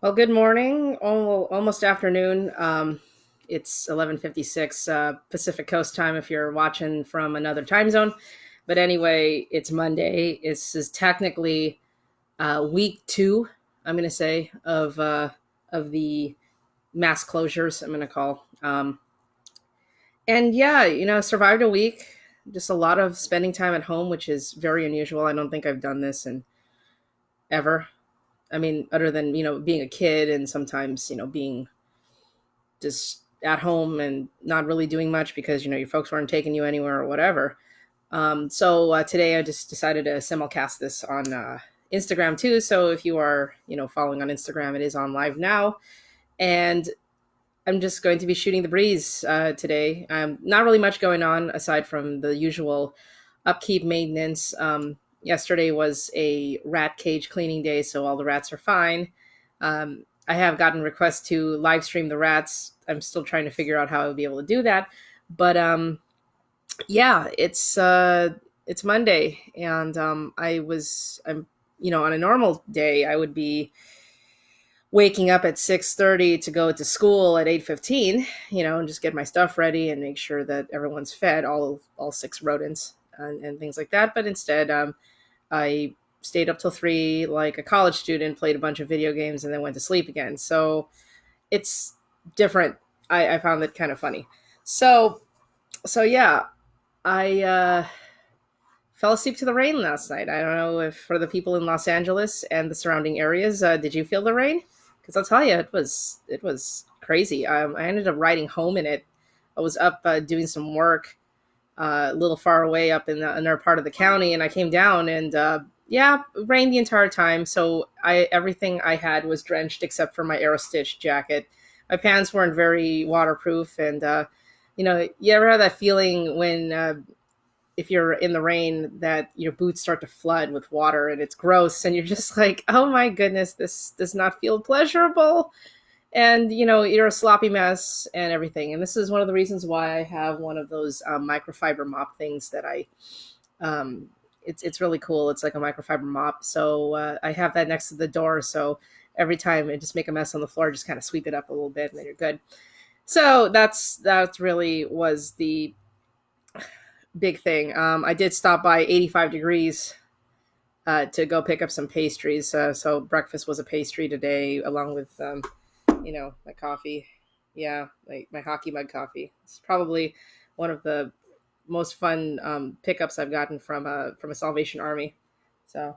Well, good morning, almost afternoon. It's 11:56 Pacific Coast time if you're watching from another time zone. But anyway, it's Monday. This is technically week two, I'm going to say, of the mass closures, I'm going to call. And yeah, survived a week. Just a lot of spending time at home, which is very unusual. I don't think I've done this in ever. I mean, other than, being a kid and sometimes, being just at home and not really doing much because your folks weren't taking you anywhere or whatever. So today I just decided to simulcast this on Instagram too. So if you are following on Instagram, it is on live now, and I'm just going to be shooting the breeze today. Not really much going on aside from the usual upkeep maintenance. Yesterday was a rat cage cleaning day, so all the rats are fine. I have gotten requests to live stream the rats. I'm still trying to figure out how I would be able to do that, but yeah, it's Monday, and I'm on a normal day I would be waking up at 6:30 to go to school at 8:15, and just get my stuff ready and make sure that everyone's fed, all six rodents and things like that. But instead, I stayed up till 3 like a college student, played a bunch of video games, and then went to sleep again. So it's different. I found it kind of funny. So so yeah, I fell asleep to the rain last night. I don't know if for the people in Los Angeles and the surrounding areas, did you feel the rain? Because I'll tell you, it was crazy. I ended up riding home in it. I was up doing some work a little far away up in another part of the county, and I came down and yeah, it rained the entire time. So I everything I had was drenched except for my Aerostitch jacket. My pants weren't very waterproof, and you ever have that feeling when if you're in the rain that your boots start to flood with water and it's gross and you're just like, oh my goodness, this does not feel pleasurable, and you're a sloppy mess and everything. And this is one of the reasons why I have one of those microfiber mop things that it's really cool. It's like a microfiber mop, so I have that next to the door, so every time I just make a mess on the floor, just kind of sweep it up a little bit and then you're good. So that really was the big thing. I did stop by 85 degrees to go pick up some pastries. So breakfast was a pastry today, along with my coffee. Yeah, my hockey mug coffee. It's probably one of the most fun pickups I've gotten from a Salvation Army. So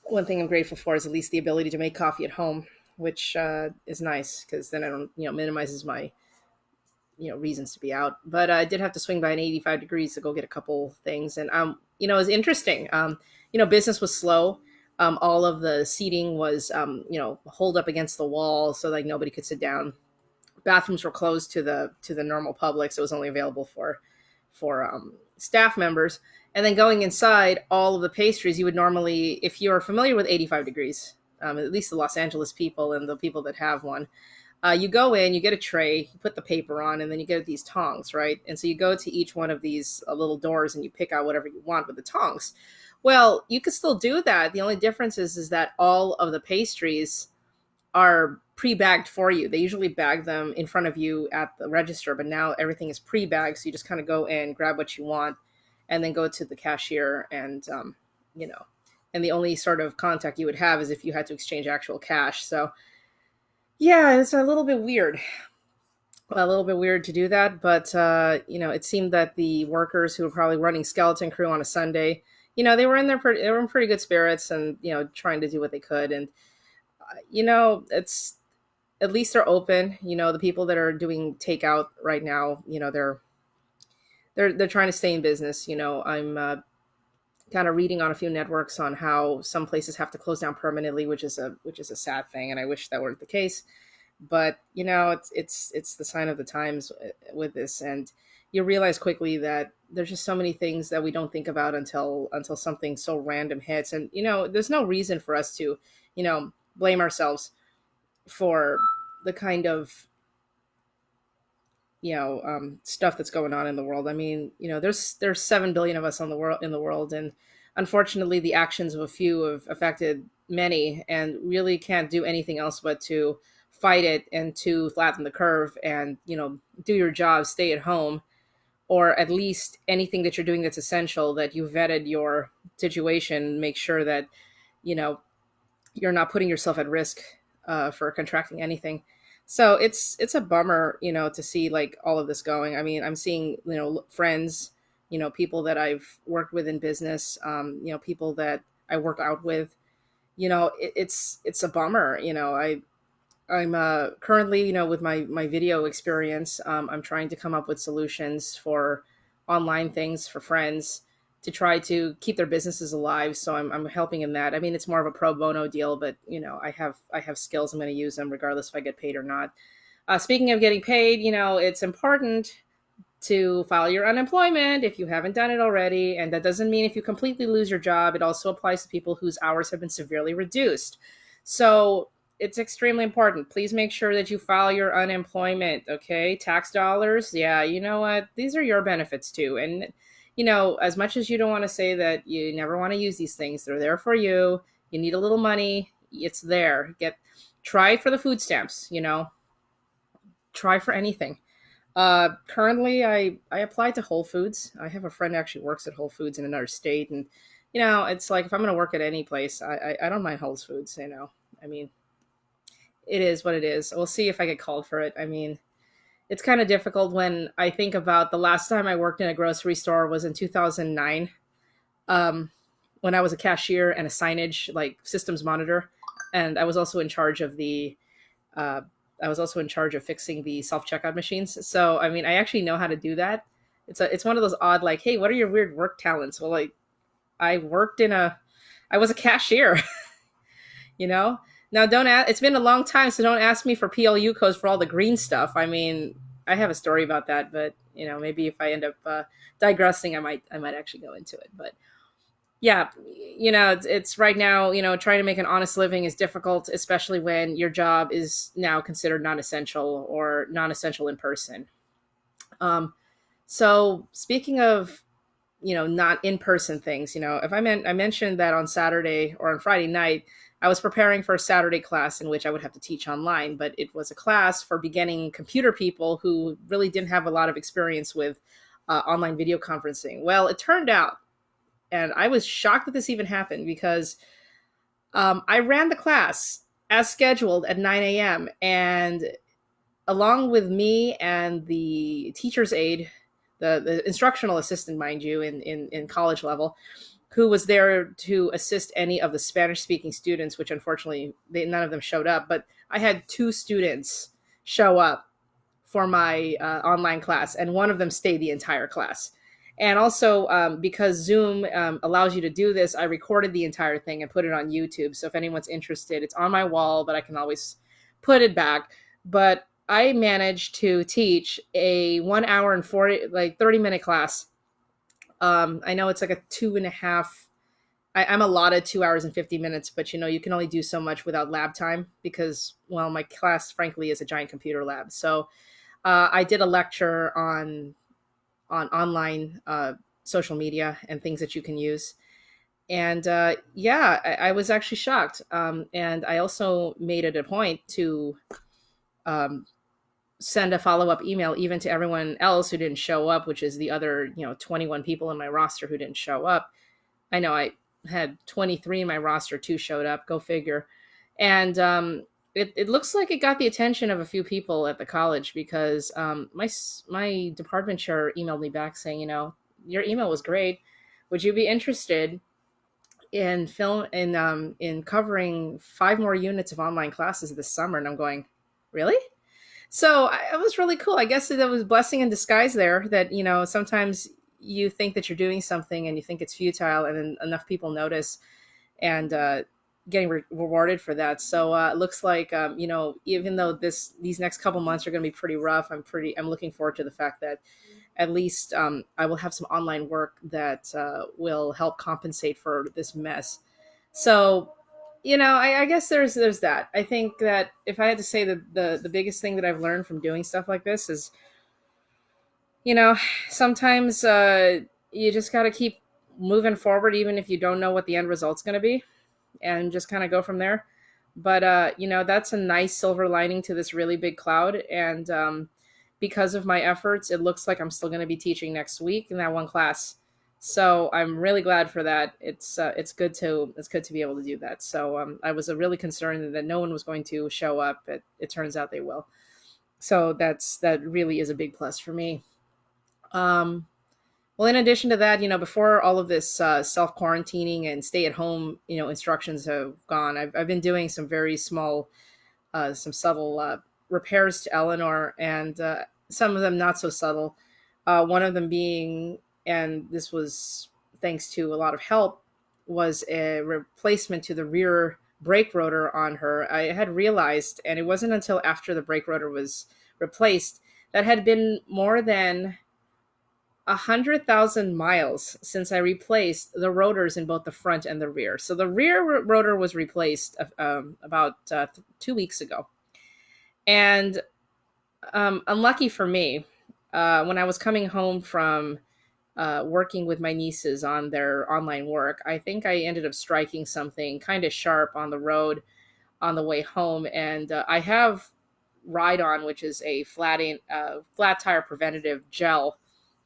one thing I'm grateful for is at least the ability to make coffee at home, which is nice because then I don't minimizes my reasons to be out. But I did have to swing by an 85 degrees to go get a couple things, and it was interesting. Business was slow. All of the seating was holed up against the wall, so like nobody could sit down. Bathrooms were closed to the normal public, so it was only available for staff members. And then going inside, all of the pastries you would normally, if you're familiar with 85 degrees, at least the Los Angeles people and the people that have one, you go in, you get a tray, you put the paper on, and then you get these tongs, right? And so you go to each one of these little doors and you pick out whatever you want with the tongs. Well, you could still do that. The only difference is that all of the pastries are pre-bagged for you. They usually bag them in front of you at the register, but now everything is pre-bagged, so you just kind of go in, grab what you want, and then go to the cashier, and you know, and the only sort of contact you would have is if you had to exchange actual cash. So yeah, it's a little bit weird to do that, but it seemed that the workers who were probably running skeleton crew on a Sunday, they were in pretty good spirits, and trying to do what they could. And it's at least they're open. The people that are doing takeout right now, they're trying to stay in business. I'm kind of reading on a few networks on how some places have to close down permanently, which is a sad thing, and I wish that weren't the case. But it's the sign of the times with this, and you realize quickly that there's just so many things that we don't think about until something so random hits. And there's no reason for us to blame ourselves for the kind of stuff that's going on in the world. I mean, there's 7 billion of us on the world in the world, and unfortunately, the actions of a few have affected many and really can't do anything else but to fight it and to flatten the curve and, do your job, stay at home, or at least anything that you're doing that's essential, that you vetted your situation, make sure that, you know, you're not putting yourself at risk for contracting anything. So it's a bummer, to see like all of this going. I mean, I'm seeing, friends, people that I've worked with in business, people that I work out with. It's a bummer. I'm currently, with my video experience, I'm trying to come up with solutions for online things for friends to try to keep their businesses alive. So I'm helping in that. I mean, it's more of a pro bono deal, but I have skills. I'm going to use them regardless if I get paid or not. Speaking of getting paid, it's important to file your unemployment if you haven't done it already. And that doesn't mean if you completely lose your job. It also applies to people whose hours have been severely reduced. So it's extremely important. Please make sure that you file your unemployment, okay? Tax dollars, yeah, you know what? These are your benefits too. And, as much as you don't want to say that you never want to use these things, they're there for you. You need a little money, it's there. Try for the food stamps, try for anything. Currently, I applied to Whole Foods. I have a friend who actually works at Whole Foods in another state, and it's like if I'm going to work at any place, I don't mind Whole Foods. I mean, it is what it is. We'll see if I get called for it. I mean, it's kind of difficult when I think about the last time I worked in a grocery store was in 2009, um, when I was a cashier and a signage like systems monitor, and I was also in charge of the uh, I was also in charge of fixing the self checkout machines. So I mean, I actually know how to do that. It's one of those odd like, hey, what are your weird work talents? Well, like I worked in a I was a cashier, you know. Now don't ask, it's been a long time, so don't ask me for PLU codes for all the green stuff. I mean, I have a story about that, but maybe if I end up digressing, I might actually go into it. But yeah, it's right now, trying to make an honest living is difficult, especially when your job is now considered non-essential or non-essential in person. um, so speaking of not in-person things, if I mentioned that on Saturday or on Friday night I was preparing for a Saturday class in which I would have to teach online, but it was a class for beginning computer people who really didn't have a lot of experience with online video conferencing. Well, it turned out, and I was shocked that this even happened, because I ran the class as scheduled at 9 a.m. And along with me and the teacher's aide, the instructional assistant, mind you, in college level, who was there to assist any of the Spanish speaking students, which unfortunately none of them showed up. But I had two students show up for my online class, and one of them stayed the entire class. And also, because Zoom allows you to do this, I recorded the entire thing and put it on YouTube. So if anyone's interested, it's on my wall, but I can always put it back. But I managed to teach a 1 hour and 40, like 30-minute class. I know it's like a two and a half. I'm allotted 2 hours and 50 minutes, but you can only do so much without lab time because, well, my class, frankly, is a giant computer lab. So I did a lecture on online social media and things that you can use. And yeah, I was actually shocked. And I also made it a point to um, send a follow up email even to everyone else who didn't show up, which is the other 21 people in my roster who didn't show up. I know I had 23 in my roster, two showed up. Go figure. And it looks like it got the attention of a few people at the college, because my department chair emailed me back saying, your email was great. Would you be interested in covering 5 more units of online classes this summer? And I'm going, really? So it was really cool. I guess that was a blessing in disguise there, that sometimes you think that you're doing something and you think it's futile, and then enough people notice, and getting rewarded for that. So it looks like even though these next couple months are going to be pretty rough, I'm looking forward to the fact that at least I will have some online work that will help compensate for this mess. So I guess there's that. I think that if I had to say the biggest thing that I've learned from doing stuff like this is, you know, sometimes you just got to keep moving forward, even if you don't know what the end result's going to be. and just kind of go from there. But that's a nice silver lining to this really big cloud. And because of my efforts, it looks like I'm still going to be teaching next week in that one class. So I'm really glad for that. It's good to be able to do that. So I was really concerned that no one was going to show up. It turns out they will. So that really is a big plus for me. Um, well, in addition to that, before all of this self quarantining and stay at home, instructions have gone, I've been doing some very small, some subtle repairs to Eleanor, and some of them not so subtle. One of them being, and this was thanks to a lot of help, was a replacement to the rear brake rotor on her. I had realized, and it wasn't until after the brake rotor was replaced, that had been more than 100,000 miles since I replaced the rotors in both the front and the rear. So the rear rotor was replaced about 2 weeks ago. And unlucky for me, when I was coming home from working with my nieces on their online work, I think I ended up striking something kind of sharp on the road on the way home. And I have Ride On, which is a flat tire preventative gel,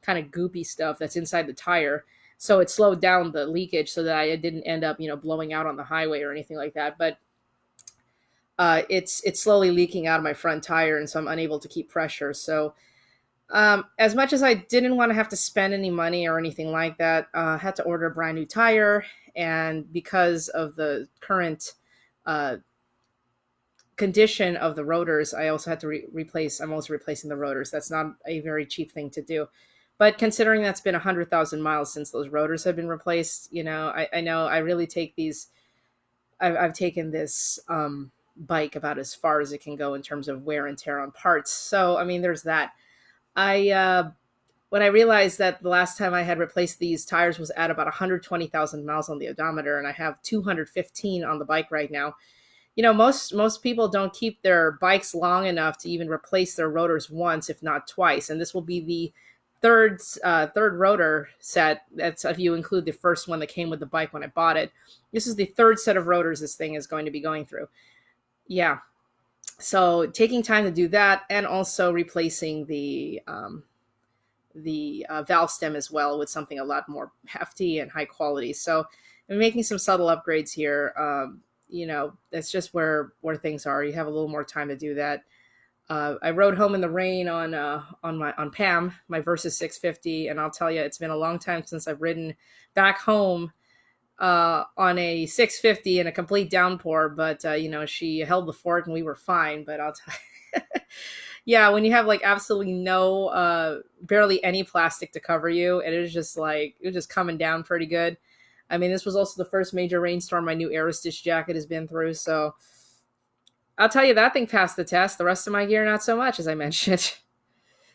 kind of goopy stuff that's inside the tire. So it slowed down the leakage so that I didn't end up, blowing out on the highway or anything like that. But it's slowly leaking out of my front tire, and so I'm unable to keep pressure. So as much as I didn't want to have to spend any money or anything like that, I had to order a brand new tire. And because of the current uh, condition of the rotors, I also had to replace. I'm also replacing the rotors. That's not a very cheap thing to do. But considering that's been 100,000 miles since those rotors have been replaced, I know I really take these. I've taken this bike about as far as it can go in terms of wear and tear on parts. So I mean, there's that. I When I realized that the last time I had replaced these tires was at about 120,000 miles on the odometer, and I have 215 on the bike right now. Most people don't keep their bikes long enough to even replace their rotors once, if not twice. And this will be the third rotor set. That's if you include the first one that came with the bike when I bought it. This is the third set of rotors this thing is going to be going through. Yeah. So taking time to do that, and also replacing the valve stem as well with something a lot more hefty and high quality. So I'm making some subtle upgrades here. That's just where things are. You have a little more time to do that. I rode home in the rain on Pam, my Versus 650, and I'll tell you, it's been a long time since I've ridden back home on a 650 in a complete downpour. But she held the fort and we were fine. But I'll tell you, yeah, when you have like absolutely no, barely any plastic to cover you, and it was just coming down pretty good. I mean, this was also the first major rainstorm my new Aerostitch jacket has been through, so I'll tell you, that thing passed the test. The rest of my gear, not so much, as I mentioned.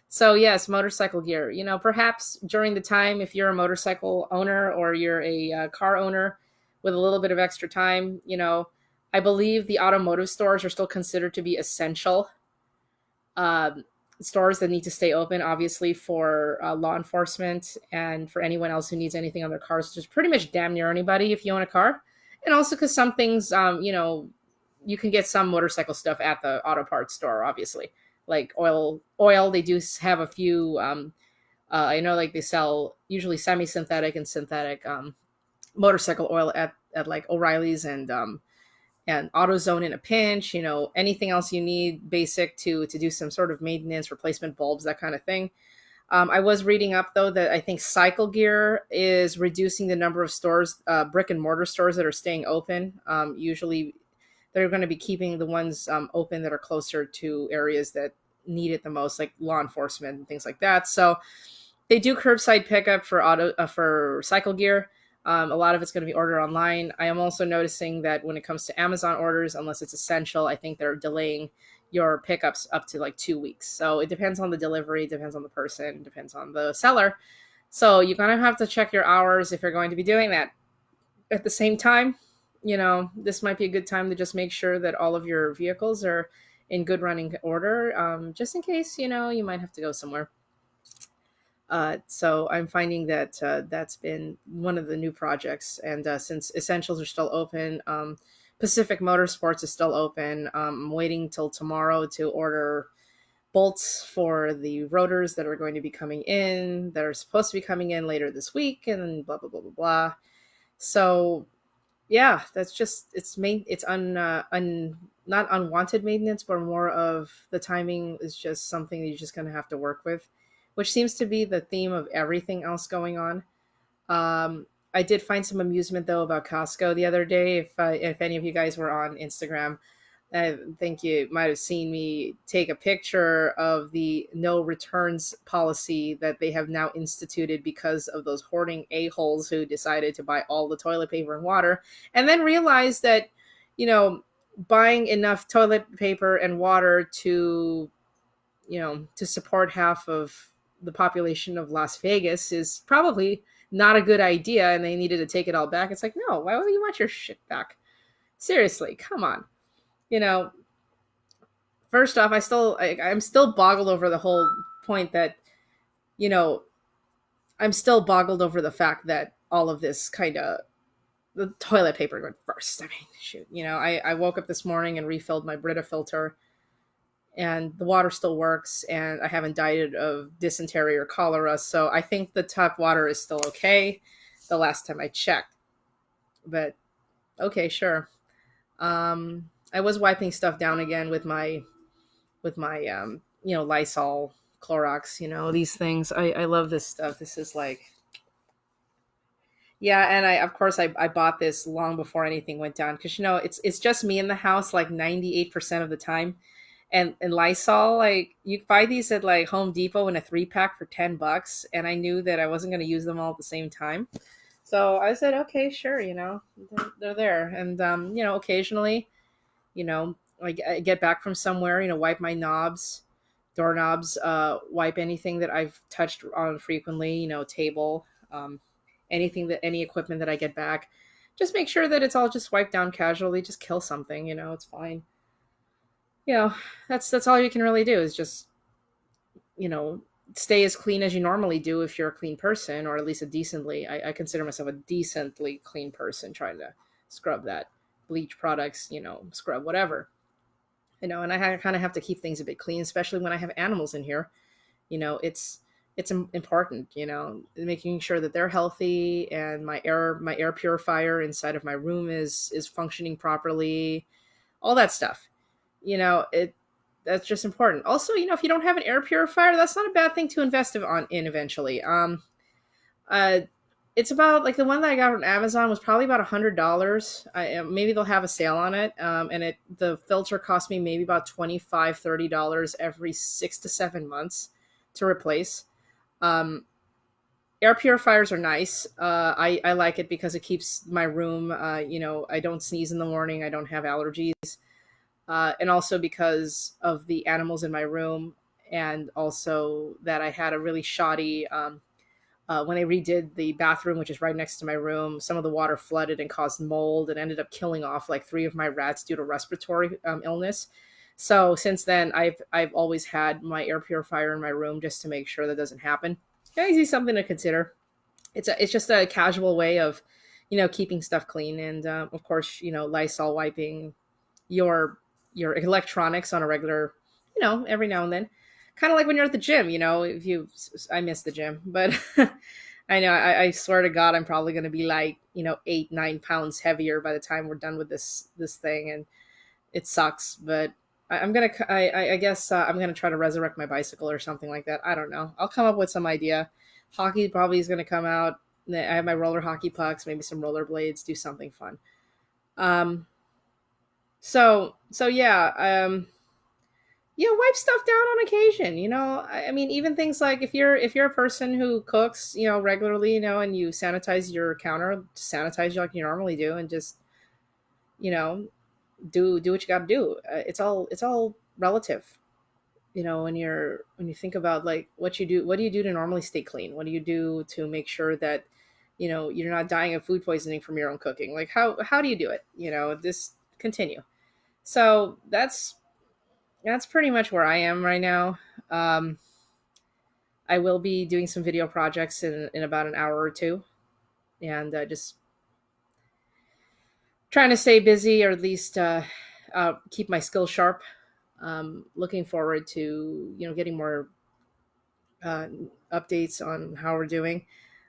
So yes, motorcycle gear. Perhaps during the time, if you're a motorcycle owner or you're a car owner with a little bit of extra time, I believe the automotive stores are still considered to be essential um, stores that need to stay open, obviously, for law enforcement and for anyone else who needs anything on their cars, which is pretty much damn near anybody if you own a car. And also because some things, you can get some motorcycle stuff at the auto parts store, obviously, like oil. They do have a few. I know, like they sell usually semi-synthetic and synthetic motorcycle oil at like O'Reilly's and AutoZone in a pinch. Anything else you need basic to do some sort of maintenance, replacement bulbs, that kind of thing. I was reading up though that I think Cycle Gear is reducing the number of stores, brick and mortar stores that are staying open. Usually they're going to be keeping the ones open that are closer to areas that need it the most, like law enforcement and things like that. So they do curbside pickup for Cycle Gear. A lot of it's going to be ordered online. I am also noticing that when it comes to Amazon orders, unless it's essential, I think they're delaying your pickups up to like 2 weeks. So it depends on the delivery, depends on the person, depends on the seller. So you're going to have to check your hours if you're going to be doing that. At the same time, this might be a good time to just make sure that all of your vehicles are in good running order, just in case, you might have to go somewhere. So I'm finding that that's been one of the new projects. And since Essentials are still open, Pacific Motorsports is still open. I'm waiting till tomorrow to order bolts for the rotors that are going to be coming in. That are supposed to be coming in later this week, and then blah blah blah blah blah. So yeah, that's just it's not unwanted maintenance, but more of the timing is just something that you're just going to have to work with, which seems to be the theme of everything else going on. I did find some amusement though about Costco the other day. If any of you guys were on Instagram, I think you might have seen me take a picture of the no returns policy that they have now instituted because of those hoarding a-holes who decided to buy all the toilet paper and water and then realized that, you know, buying enough toilet paper and water to, to support half of the population of Las Vegas is probably not a good idea and they needed to take it all back. It's like, no, why would you want your shit back? Seriously, come on. You know, first off, I'm still boggled over the whole point that, you know, I'm still boggled over the fact that all of this kind of the toilet paper went first. I mean, shoot, I woke up this morning and refilled my Brita filter, and the water still works, and I haven't died of dysentery or cholera, so I think the tap water is still okay. The last time I checked, but okay, sure. I was wiping stuff down again with my Lysol, Clorox, these things. I love this stuff. This is like, yeah, and I bought this long before anything went down because it's just me in the house like 98% of the time. And Lysol, like you buy these at like Home Depot in a 3-pack for $10, and I knew that I wasn't going to use them all at the same time. So I said, okay, sure, they're there. And occasionally, I get back from somewhere, wipe my knobs, doorknobs, wipe anything that I've touched on frequently, table, any equipment that I get back. Just make sure that it's all just wiped down casually. Just kill something, it's fine. You know, that's all you can really do is just, you know, stay as clean as you normally do if you're a clean person, or at least a decently. I consider myself a decently clean person, trying to scrub that bleach products, scrub whatever. And I kind of have to keep things a bit clean, especially when I have animals in here. It's important, making sure that they're healthy, and my air purifier inside of my room is functioning properly, all that stuff. It That's just important. Also, if you don't have an air purifier, that's not a bad thing to invest in eventually. Uh, it's about like the one that I got on Amazon was probably about $100. Maybe they'll have a sale on it. And the filter cost me maybe about $25-$30 every 6 to 7 months to replace. Um, Air purifiers are nice. I like it because it keeps my room. I don't sneeze in the morning. I don't have allergies, and also because of the animals in my room, and also that I had a really shoddy. When they redid the bathroom, which is right next to my room, some of the water flooded and caused mold and ended up killing off like 3 of my rats due to respiratory illness. So since then, I've always had my air purifier in my room just to make sure that doesn't happen. Yeah, easy something to consider. It's just a casual way of, keeping stuff clean, and of course, Lysol wiping your electronics on a regular, every now and then. Kind of like when you're at the gym, if you, I miss the gym, but I know I swear to God, I'm probably going to be like, 8-9 pounds heavier by the time we're done with this thing, and it sucks. But I'm gonna, I guess I'm gonna try to resurrect my bicycle or something like that. I don't know. I'll come up with some idea. Hockey probably is gonna come out. I have my roller hockey pucks, maybe some roller blades. Do something fun. Um, so yeah, wipe stuff down on occasion. I mean, even things like if you're a person who cooks, regularly, and you sanitize your counter, sanitize like you normally do, and just, you know, do what you got to do. It's all relative. When you think about like what do you do to normally stay clean? What do you do to make sure that you're not dying of food poisoning from your own cooking? Like how do you do it? This continue. So that's pretty much where I am right now. Um, I will be doing some video projects in about an hour or two, and just trying to stay busy, or at least keep my skills sharp. Looking forward to getting more uh, updates on how we're doing.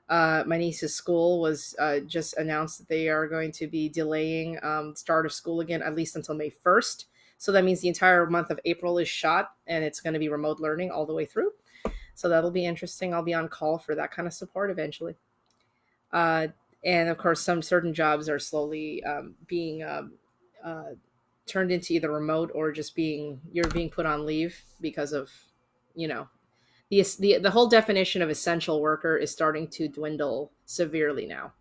My niece's school was just announced that they are going to be delaying start of school again, at least until May 1st. So that means the entire month of April is shot, and it's going to be remote learning all the way through. So that'll be interesting. I'll be on call for that kind of support eventually. Uh, and of course, some certain jobs are slowly being uh, turned into either remote or just you're being put on leave because of you know the whole definition of essential worker is starting to dwindle severely now.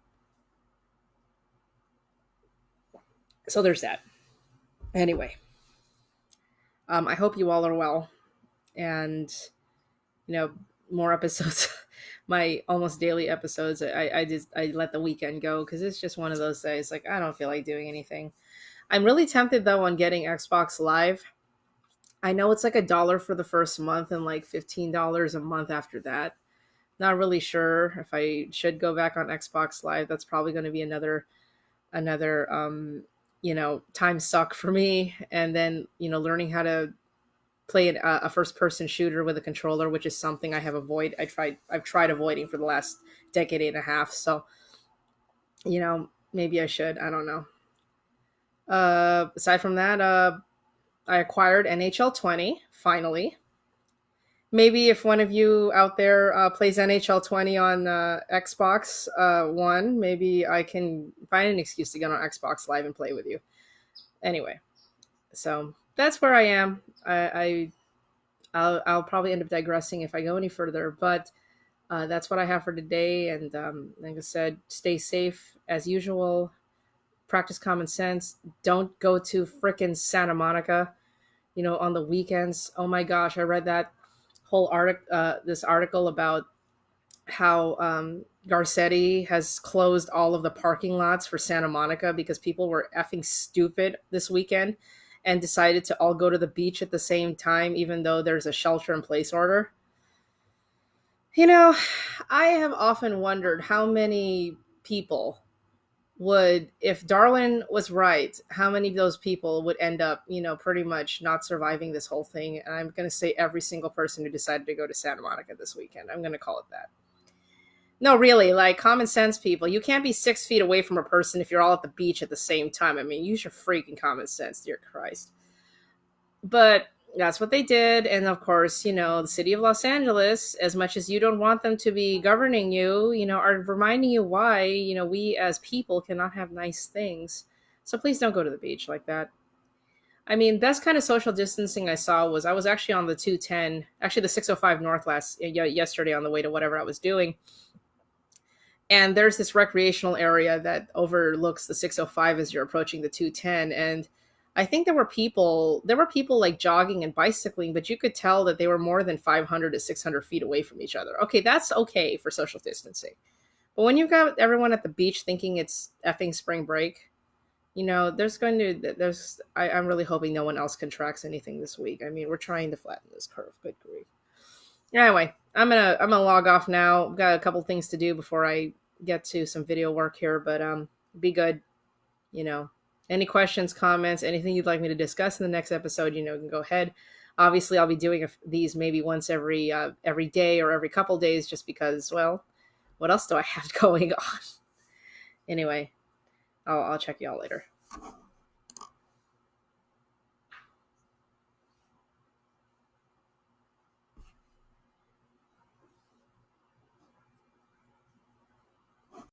So there's that. Anyway, I hope you all are well, and you know more episodes. My almost daily episodes. I let the weekend go because it's just one of those days. Like I don't feel like doing anything. I'm really tempted though on getting Xbox Live. I know it's like $1 for the first month and like $15 a month after that. Not really sure if I should go back on Xbox Live. That's probably going to be another time suck for me. And then learning how to play a first person shooter with a controller, which is something I've tried avoiding for the last decade and a half. So maybe I should. I don't know. Aside from that, I acquired NHL 20 finally. Maybe if one of you out there plays NHL 20 on Xbox One, maybe I can find an excuse to get on Xbox Live and play with you. Anyway, so that's where I am. I'll probably end up digressing if I go any further, but that's what I have for today. And like I said, stay safe as usual. Practice common sense. Don't go to frickin' Santa Monica, on the weekends. Oh my gosh, I read that whole this article about how Garcetti has closed all of the parking lots for Santa Monica because people were effing stupid this weekend and decided to all go to the beach at the same time, even though there's a shelter in place order. You know, I have often wondered how many people if Darwin was right, how many of those people would end up, pretty much not surviving this whole thing? And I'm going to say every single person who decided to go to Santa Monica this weekend. I'm going to call it that. No, really, like common sense people. You can't be 6 feet away from a person if you're all at the beach at the same time. I mean, use your freaking common sense, dear Christ. But that's what they did. And of course, the city of Los Angeles, as much as you don't want them to be governing you, are reminding you why, we as people cannot have nice things. So please don't go to the beach like that. I mean, best kind of social distancing I saw was I was actually on the 210, actually the 605 North yesterday on the way to whatever I was doing. And there's this recreational area that overlooks the 605 as you're approaching the 210. And I think there were people like jogging and bicycling, but you could tell that they were more than 500 to 600 feet away from each other. Okay, that's okay for social distancing. But when you've got everyone at the beach thinking it's effing spring break, I'm really hoping no one else contracts anything this week. I mean, we're trying to flatten this curve. Good grief. Anyway, I'm gonna log off now. Got a couple things to do before I get to some video work here, but be good. You know, any questions, comments, anything you'd like me to discuss in the next episode, you can go ahead. Obviously, I'll be doing these maybe once every day or every couple days, just because. Well, what else do I have going on? Anyway, I'll check y'all later.